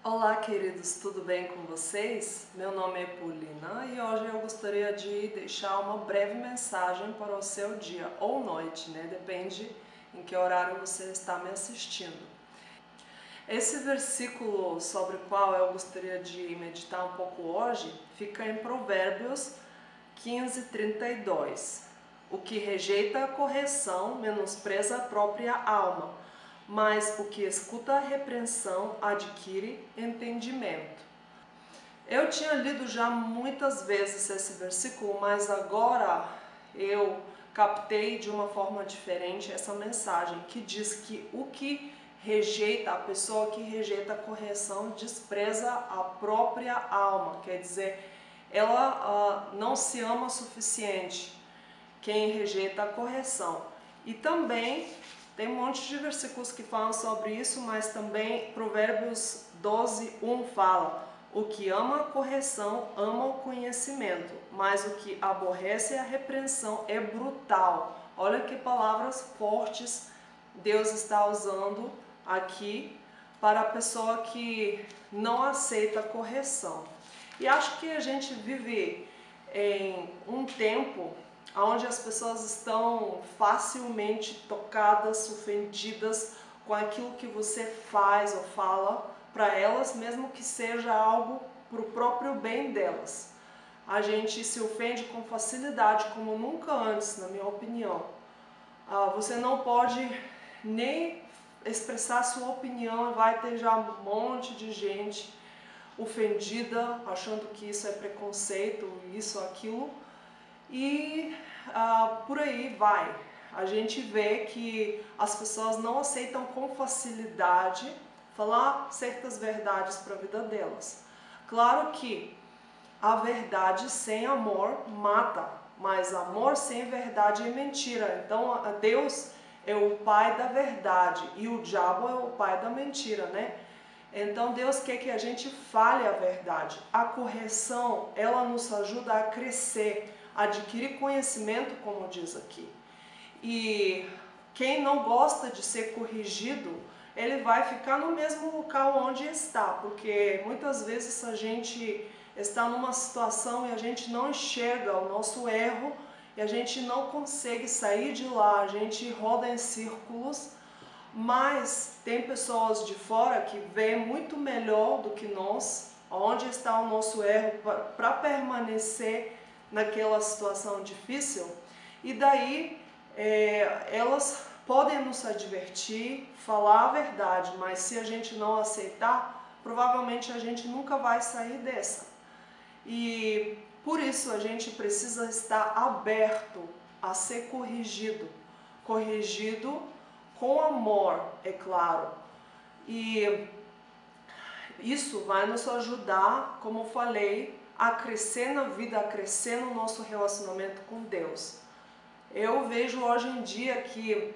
Olá, queridos, tudo bem com vocês? Meu nome é Paulina e hoje eu gostaria de deixar uma breve mensagem para o seu dia ou noite, né? Depende em que horário você está me assistindo. Esse versículo sobre o qual eu gostaria de meditar um pouco hoje fica em Provérbios 15:32. O que rejeita a correção menospreza a própria alma, mas o que escuta a repreensão adquire entendimento. Eu tinha lido já muitas vezes esse versículo, mas agora eu captei de uma forma diferente essa mensagem que diz que o que rejeita, a pessoa que rejeita a correção despreza a própria alma, quer dizer, ela não se ama o suficiente, quem rejeita a correção. E também tem um monte de versículos que falam sobre isso, mas também Provérbios 12:1 fala: o que ama a correção ama o conhecimento, mas o que aborrece a repreensão é brutal. Olha que palavras fortes Deus está usando aqui para a pessoa que não aceita a correção. E acho que a gente vive em um tempo onde as pessoas estão facilmente tocadas, ofendidas com aquilo que você faz ou fala para elas, mesmo que seja algo para o próprio bem delas. A gente se ofende com facilidade, como nunca antes, na minha opinião. Você não pode nem expressar sua opinião, vai ter já um monte de gente ofendida, achando que isso é preconceito, isso, aquilo, e por aí vai. A gente vê que as pessoas não aceitam com facilidade falar certas verdades para a vida delas. Claro que a verdade sem amor mata, mas amor sem verdade é mentira. Então Deus é o pai da verdade e o diabo é o pai da mentira, né? Então Deus quer que a gente fale a verdade. A correção, ela nos ajuda a crescer, a adquirir conhecimento, como diz aqui. E quem não gosta de ser corrigido, ele vai ficar no mesmo local onde está, porque muitas vezes a gente está numa situação e a gente não enxerga o nosso erro e a gente não consegue sair de lá, a gente roda em círculos. Mas tem pessoas de fora que veem muito melhor do que nós, onde está o nosso erro para permanecer naquela situação difícil. E daí elas podem nos advertir, falar a verdade, mas se a gente não aceitar, provavelmente a gente nunca vai sair dessa. E por isso a gente precisa estar aberto a ser corrigido, corrigido com amor, é claro. E isso vai nos ajudar, como eu falei, a crescer na vida, a crescer no nosso relacionamento com Deus. Eu vejo hoje em dia que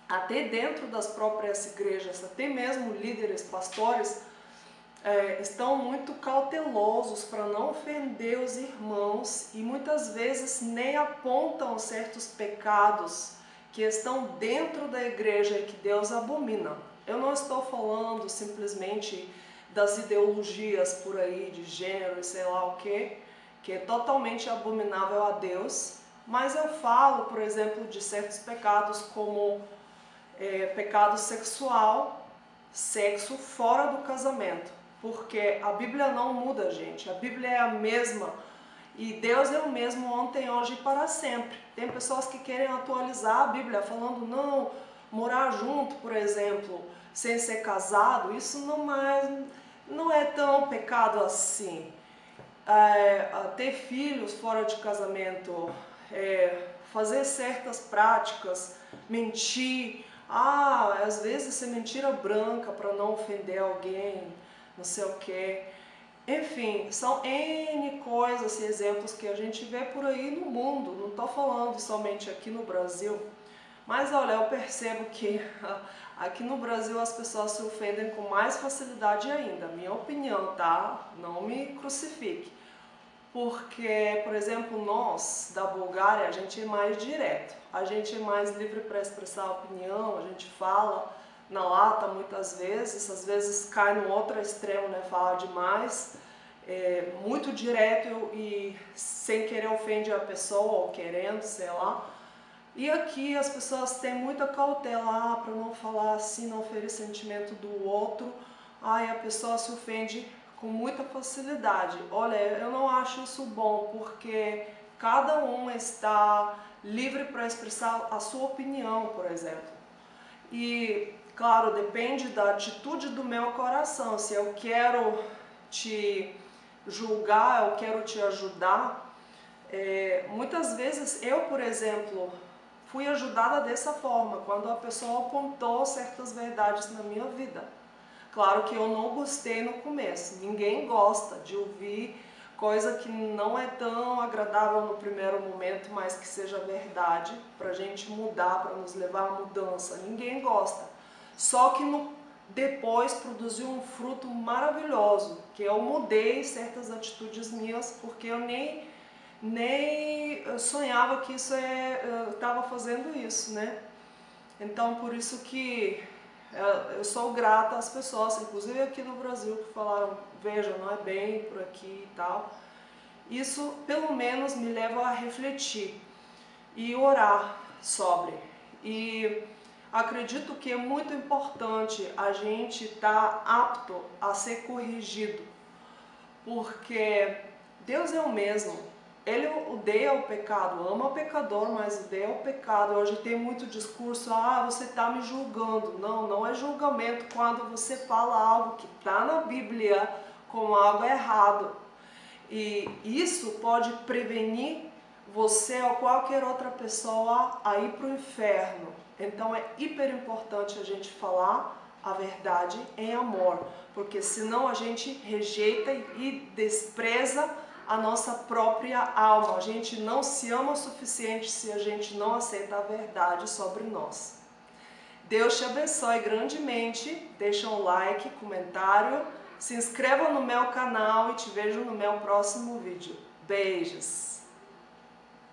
até dentro das próprias igrejas, até mesmo líderes, pastores, estão muito cautelosos para não ofender os irmãos e muitas vezes nem apontam certos pecados que estão dentro da igreja e que Deus abomina. Eu não estou falando simplesmente das ideologias por aí de gênero e sei lá o que é totalmente abominável a Deus, mas eu falo, por exemplo, de certos pecados como pecado sexual, sexo fora do casamento, porque a Bíblia não muda, gente. A Bíblia é a mesma e Deus é o mesmo ontem, hoje e para sempre. Tem pessoas que querem atualizar a Bíblia falando, não, morar junto, por exemplo, sem ser casado, isso não é tão pecado assim. Ter filhos fora de casamento, fazer certas práticas, mentir, às vezes é mentira branca para não ofender alguém, não sei o que. Enfim, são N coisas e exemplos que a gente vê por aí no mundo, não estou falando somente aqui no Brasil. Mas olha, eu percebo que aqui no Brasil as pessoas se ofendem com mais facilidade ainda, minha opinião, tá? Não me crucifique. Porque, por exemplo, nós da Bulgária, a gente é mais direto, a gente é mais livre para expressar a opinião, a gente fala na lata muitas vezes, às vezes cai no outro extremo, né, fala demais, muito direto e sem querer ofende a pessoa, ou querendo, sei lá. E aqui as pessoas têm muita cautela para não falar assim, não ferir sentimento do outro. Aí a pessoa se ofende com muita facilidade. Olha, eu não acho isso bom, porque cada um está livre para expressar a sua opinião, por exemplo. E, claro, depende da atitude do meu coração. Se eu quero te julgar, eu quero te ajudar. Muitas vezes eu, por exemplo, fui ajudada dessa forma, quando a pessoa apontou certas verdades na minha vida. Claro que eu não gostei no começo, ninguém gosta de ouvir coisa que não é tão agradável no primeiro momento, mas que seja verdade, para a gente mudar, para nos levar à mudança. Ninguém gosta. Só que depois produziu um fruto maravilhoso, que eu mudei certas atitudes minhas, porque eu nem sonhava que eu estava fazendo isso, né? Então, por isso que eu sou grata às pessoas, inclusive aqui no Brasil, que falaram, veja, não é bem por aqui e tal. Isso, pelo menos, me leva a refletir e orar sobre. E acredito que é muito importante a gente estar apto a ser corrigido, porque Deus é o mesmo. Ele odeia o pecado, ama o pecador, mas odeia o pecado. Hoje tem muito discurso, você está me julgando. Não, não é julgamento quando você fala algo que está na Bíblia como algo errado. E isso pode prevenir você ou qualquer outra pessoa a ir para o inferno. Então é hiper importante a gente falar a verdade em amor, porque senão a gente rejeita e despreza a nossa própria alma. A gente não se ama o suficiente se a gente não aceita a verdade sobre nós. Deus te abençoe grandemente. Deixa um like, comentário, se inscreva no meu canal e te vejo no meu próximo vídeo. Beijos!